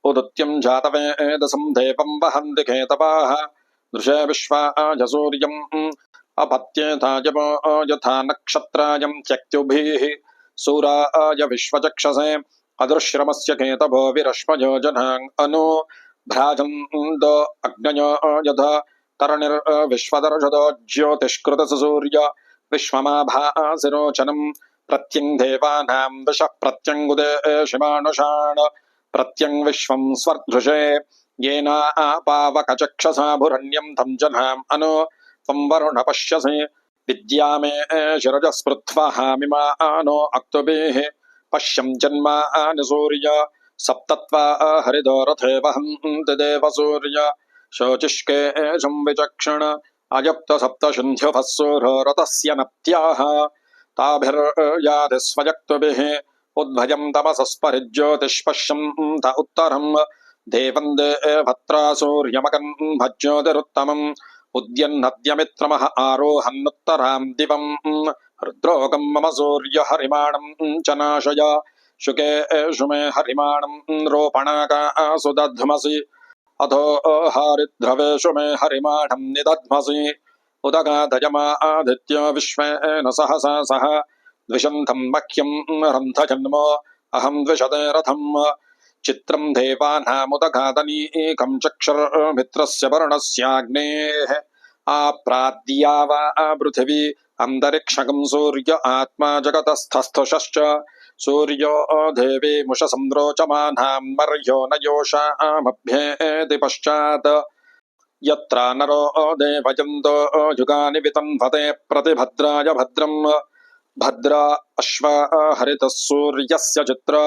उदुत्यं जातवेदसं देवं वहन्ति केतवाः दृशे विश्वाय सूर्यम् अपत्येतायमो यथा नक्षत्रायं त्यक्त्युभिः सूराय विश्वचक्षसे अदृश्रमस्य केतवो विरश्मयो जनान् अनु भ्राजन्त अग्नयो यथा तरणिर्विश्वदर्शदो ज्योतिष्कृतस सूर्य विश्वमाभासिरोचनं प्रत्यं देवानां विशः प्रत्यङ्गुदे शिवानुषाण प्रत्यं विश्वं स्वर्धृशे येना पावकचक्षसा भुरण्यं तं जनाम् अनु त्वं वरुण पश्यसि विद्या मे शिरजस्पृत्वः मिमानो अक्तुभिः पश्यं जन्मानि सूर्य सप्तत्वा हरिदो रथे वहन्ति देवसूर्य शोचिष्के संविचक्षण अयुक्त सप्तसिन्ध्युभस्सूररतस्य नप्त्याः ताभिर्याति स्वयक्तुभिः उद्भयं तमसस्परिज्योतिष्पश्यन्त उत्तरं देवं देवत्रा सूर्यमकं भज्योतिरुत्तमम् उद्यन्नद्यमित्रमः आरोहन्नुत्तरां दिवं रुद्रोगं मम सूर्य हरिमाणं च नाशय शुके शुमे हरिमाणं रोपणाकासु दध्मसि अधो हरिद्रवेषु मे हरिमाणं निदध्मसि उदगाधयमादित्यो विश्वेन सहसा सह द्विषन्तं मह्यं रन्धजन्मो अहं द्विषते रथम् चित्रं देवानामुदघातनीकं चक्षुर्मित्रस्य वर्णस्याग्नेः आप्राद्या वा पृथिवी अन्तरिक्षकं सूर्य आत्मा जगतस्थस्थुषश्च सूर्यो देवीमुषसंरोचमानां मर्यो न योषामभ्येति पश्चात् यत्र नरो देवयन्तो युगानि वितन्वते प्रतिभद्राय भद्रं भद्रा अश्वा हरितः सूर्यस्य चित्र